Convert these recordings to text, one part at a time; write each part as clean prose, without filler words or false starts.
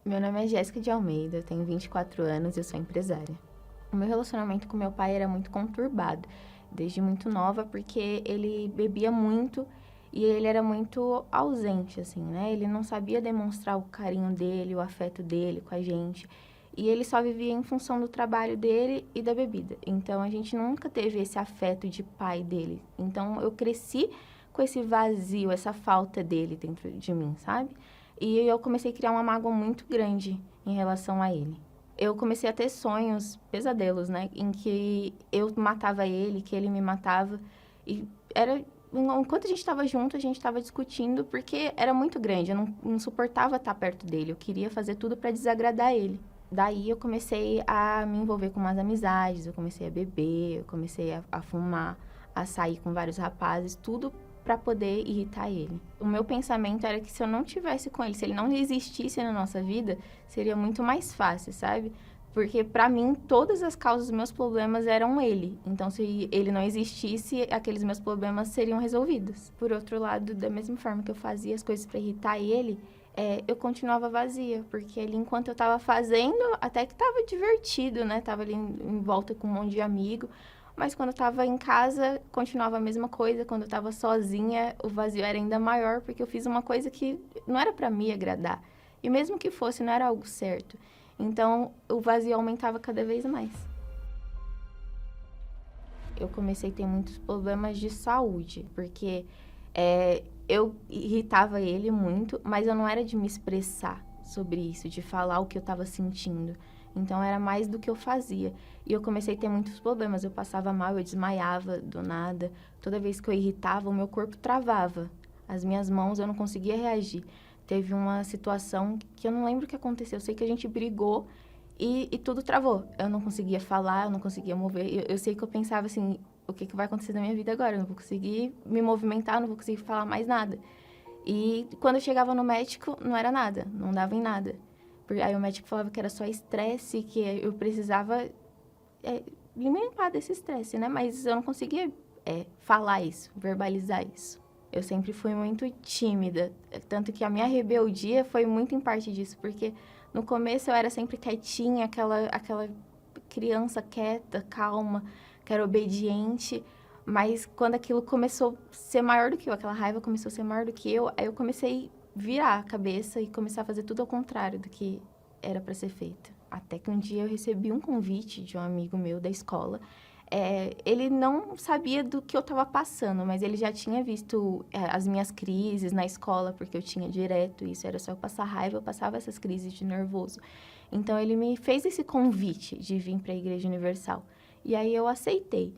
Meu nome é Jéssica de Almeida, eu tenho 24 anos e eu sou empresária. O meu relacionamento com meu pai era muito conturbado, desde muito nova, porque ele bebia muito e ele era muito ausente, assim, né? Ele não sabia demonstrar o carinho dele, o afeto dele com a gente. E ele só vivia em função do trabalho dele e da bebida. Então, a gente nunca teve esse afeto de pai dele. Então, eu cresci com esse vazio, essa falta dele dentro de mim, sabe? E eu comecei a criar uma mágoa muito grande em relação a ele. Eu comecei a ter sonhos, pesadelos, né? Em que eu matava ele, que ele me matava. E era... Enquanto a gente estava junto, a gente estava discutindo, porque era muito grande. Eu não suportava estar perto dele. Eu queria fazer tudo para desagradar ele. Daí eu comecei a me envolver com umas amizades, eu comecei a beber, eu comecei a fumar, a sair com vários rapazes, tudo para poder irritar ele. O meu pensamento era que se eu não tivesse com ele, se ele não existisse na nossa vida, seria muito mais fácil, sabe? Porque para mim todas as causas dos meus problemas eram ele. Então se ele não existisse, aqueles meus problemas seriam resolvidos. Por outro lado, da mesma forma que eu fazia as coisas para irritar ele, eu continuava vazia, porque ali enquanto eu tava fazendo, até que tava divertido, né? Tava ali em volta com um monte de amigo, mas quando eu tava em casa, continuava a mesma coisa. Quando eu tava sozinha, o vazio era ainda maior, porque eu fiz uma coisa que não era pra me agradar. E mesmo que fosse, não era algo certo. Então, o vazio aumentava cada vez mais. Eu comecei a ter muitos problemas de saúde, porque eu irritava ele muito, mas eu não era de me expressar sobre isso, de falar o que eu estava sentindo. Então, era mais do que eu fazia. E eu comecei a ter muitos problemas. Eu passava mal, eu desmaiava do nada. Toda vez que eu irritava, o meu corpo travava. As minhas mãos, eu não conseguia reagir. Teve uma situação que eu não lembro o que aconteceu. Eu sei que a gente brigou e tudo travou. Eu não conseguia falar, eu não conseguia mover. Eu sei que eu pensava assim, o que vai acontecer na minha vida agora? Eu não vou conseguir me movimentar, eu não vou conseguir falar mais nada. E quando eu chegava no médico, não era nada, não dava em nada. Aí o médico falava que era só estresse, que eu precisava me limpar desse estresse, né? Mas eu não conseguia falar isso, verbalizar isso. Eu sempre fui muito tímida, tanto que a minha rebeldia foi muito em parte disso, porque no começo eu era sempre quietinha, aquela criança quieta, calma, que era obediente, mas quando aquilo começou a ser maior do que eu, aquela raiva começou a ser maior do que eu, aí eu comecei a virar a cabeça e começar a fazer tudo ao contrário do que era para ser feito. Até que um dia eu recebi um convite de um amigo meu da escola. Ele não sabia do que eu estava passando, mas ele já tinha visto as minhas crises na escola, porque eu tinha direto isso, era só eu passar raiva, eu passava essas crises de nervoso. Então, ele me fez esse convite de vir para a Igreja Universal. E aí, eu aceitei.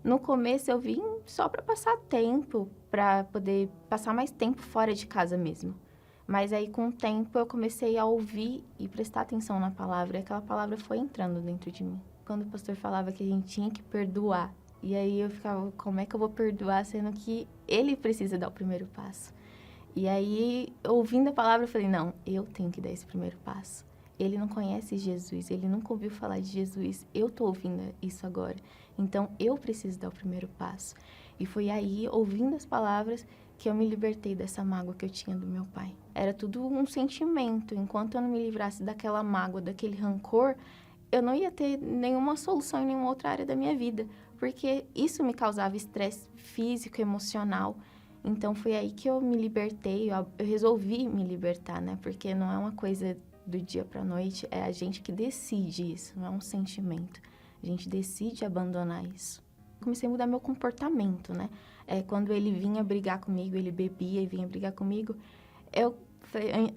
No começo, eu vim só para passar tempo, para poder passar mais tempo fora de casa mesmo. Mas aí, com o tempo, eu comecei a ouvir e prestar atenção na palavra. E aquela palavra foi entrando dentro de mim. Quando o pastor falava que a gente tinha que perdoar. E aí, eu ficava, como é que eu vou perdoar, sendo que ele precisa dar o primeiro passo? E aí, ouvindo a palavra, eu falei, não, eu tenho que dar esse primeiro passo. Ele não conhece Jesus, ele nunca ouviu falar de Jesus. Eu tô ouvindo isso agora. Então, eu preciso dar o primeiro passo. E foi aí, ouvindo as palavras, que eu me libertei dessa mágoa que eu tinha do meu pai. Era tudo um sentimento. Enquanto eu não me livrasse daquela mágoa, daquele rancor, eu não ia ter nenhuma solução em nenhuma outra área da minha vida. Porque isso me causava estresse físico, emocional. Então, foi aí que eu me libertei, eu resolvi me libertar, né? Porque não é uma coisa do dia pra noite, é a gente que decide isso, não é um sentimento. A gente decide abandonar isso. Comecei a mudar meu comportamento, né? Quando ele vinha brigar comigo, ele bebia e vinha brigar comigo,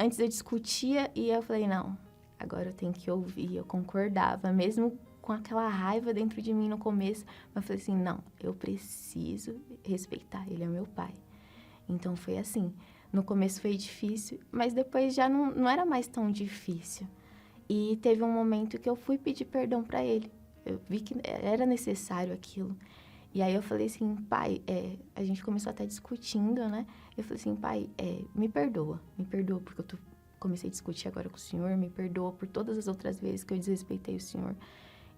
antes eu discutia e eu falei, não, agora eu tenho que ouvir. Eu concordava, mesmo com aquela raiva dentro de mim no começo, mas eu falei assim, não, eu preciso respeitar, ele é meu pai. Então, foi assim. No começo foi difícil, mas depois já não era mais tão difícil. E teve um momento que eu fui pedir perdão para ele. Eu vi que era necessário aquilo. E aí eu falei assim, pai, a gente começou até discutindo, né? Eu falei assim, pai, me perdoa porque comecei a discutir agora com o senhor, me perdoa por todas as outras vezes que eu desrespeitei o senhor.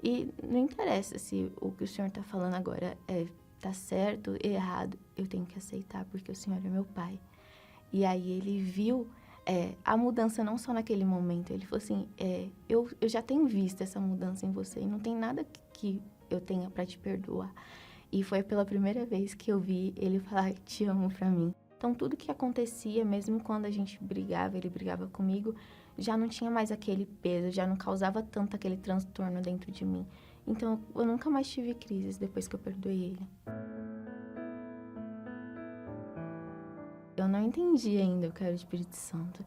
E não interessa se o que o senhor tá falando agora tá certo, errado, eu tenho que aceitar, porque o Senhor é meu pai. E aí ele viu a mudança não só naquele momento, ele falou assim, eu já tenho visto essa mudança em você, e não tem nada que eu tenha para te perdoar. E foi pela primeira vez que eu vi ele falar te amo pra mim. Então tudo que acontecia, mesmo quando a gente brigava, ele brigava comigo, já não tinha mais aquele peso, já não causava tanto aquele transtorno dentro de mim. Então eu nunca mais tive crises depois que eu perdoei ele. Eu não entendi ainda o que era o Espírito Santo.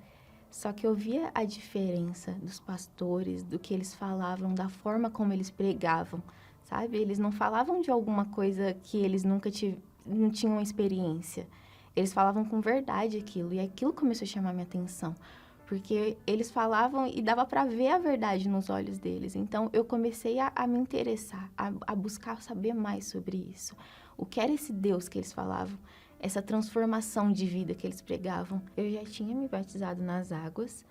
Só que eu via a diferença dos pastores, do que eles falavam, da forma como eles pregavam, sabe? Eles não falavam de alguma coisa que eles não tinham experiência. Eles falavam com verdade aquilo, e aquilo começou a chamar minha atenção. Porque eles falavam e dava para ver a verdade nos olhos deles. Então, eu comecei a me interessar, a buscar saber mais sobre isso. O que era esse Deus que eles falavam? Essa transformação de vida que eles pregavam. Eu já tinha me batizado nas águas,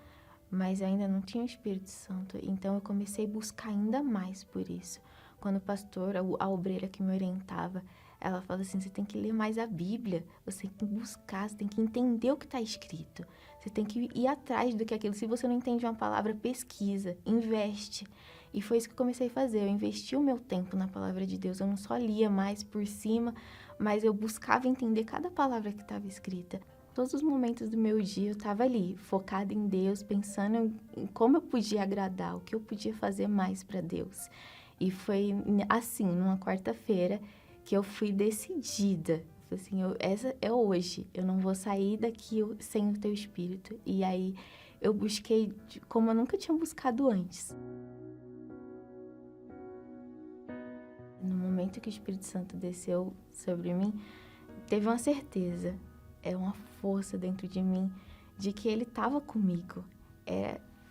mas ainda não tinha o Espírito Santo. Então, eu comecei a buscar ainda mais por isso. Quando o pastor, a obreira que me orientava, ela falou assim, você tem que ler mais a Bíblia, você tem que buscar, você tem que entender o que está escrito. Você tem que ir atrás do que é aquilo. Se você não entende uma palavra, pesquisa, investe. E foi isso que eu comecei a fazer. Eu investi o meu tempo na palavra de Deus. Eu não só lia mais por cima, mas eu buscava entender cada palavra que estava escrita. Todos os momentos do meu dia eu estava ali, focada em Deus, pensando em como eu podia agradar, o que eu podia fazer mais para Deus. E foi assim, numa quarta-feira, que eu fui decidida. Assim, essa é hoje, eu não vou sair daqui sem o teu Espírito. E aí eu busquei como eu nunca tinha buscado antes. No momento que o Espírito Santo desceu sobre mim, teve uma certeza, uma força dentro de mim de que ele estava comigo.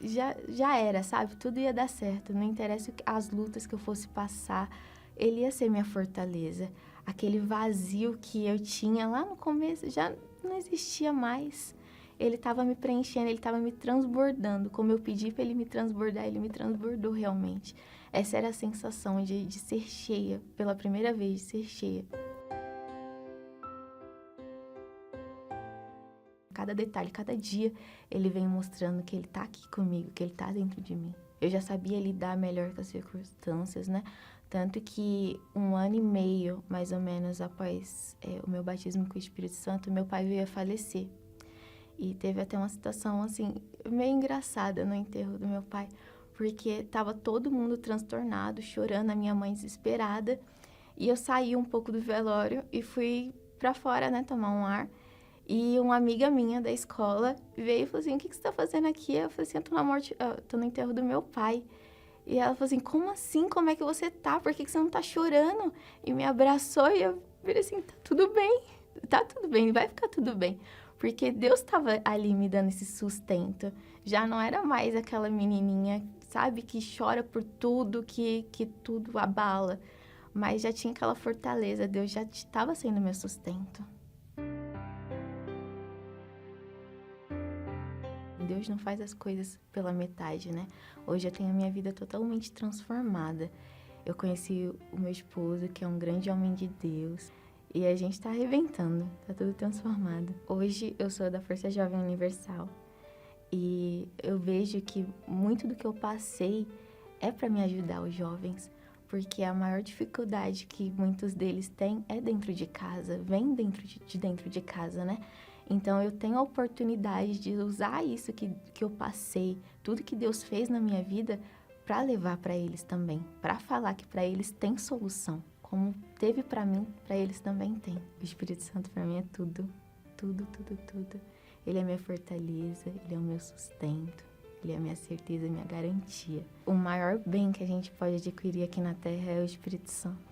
Já era, sabe? Tudo ia dar certo, não interessa as lutas que eu fosse passar, ele ia ser minha fortaleza. Aquele vazio que eu tinha lá no começo já não existia mais. Ele estava me preenchendo, ele estava me transbordando. Como eu pedi para ele me transbordar, ele me transbordou realmente. Essa era a sensação de ser cheia, pela primeira vez, de ser cheia. Cada detalhe, cada dia, ele vem mostrando que ele tá aqui comigo, que ele tá dentro de mim. Eu já sabia lidar melhor com as circunstâncias, né? Tanto que 1 ano e meio, mais ou menos, após o meu batismo com o Espírito Santo, meu pai veio a falecer. E teve até uma situação, assim, meio engraçada no enterro do meu pai, porque tava todo mundo transtornado, chorando, a minha mãe desesperada. E eu saí um pouco do velório e fui pra fora, né, tomar um ar. E uma amiga minha da escola veio e falou assim, o que você tá fazendo aqui? Eu falei assim, eu tô no enterro do meu pai. E ela falou assim, como assim? Como é que você tá? Por que você não tá chorando? E me abraçou e eu virei assim, tá tudo bem, vai ficar tudo bem. Porque Deus estava ali me dando esse sustento. Já não era mais aquela menininha, sabe, que chora por tudo, que tudo abala. Mas já tinha aquela fortaleza, Deus já estava sendo meu sustento. Deus não faz as coisas pela metade, né? Hoje eu tenho a minha vida totalmente transformada. Eu conheci o meu esposo, que é um grande homem de Deus. E a gente tá arrebentando, tá tudo transformado. Hoje eu sou da Força Jovem Universal. E eu vejo que muito do que eu passei é para me ajudar os jovens. Porque a maior dificuldade que muitos deles têm é dentro de casa, vem dentro de casa, né? Então, eu tenho a oportunidade de usar isso que eu passei, tudo que Deus fez na minha vida, para levar para eles também, para falar que para eles tem solução. Como teve para mim, para eles também tem. O Espírito Santo para mim é tudo, tudo, tudo, tudo. Ele é minha fortaleza, ele é o meu sustento, ele é a minha certeza, a minha garantia. O maior bem que a gente pode adquirir aqui na Terra é o Espírito Santo.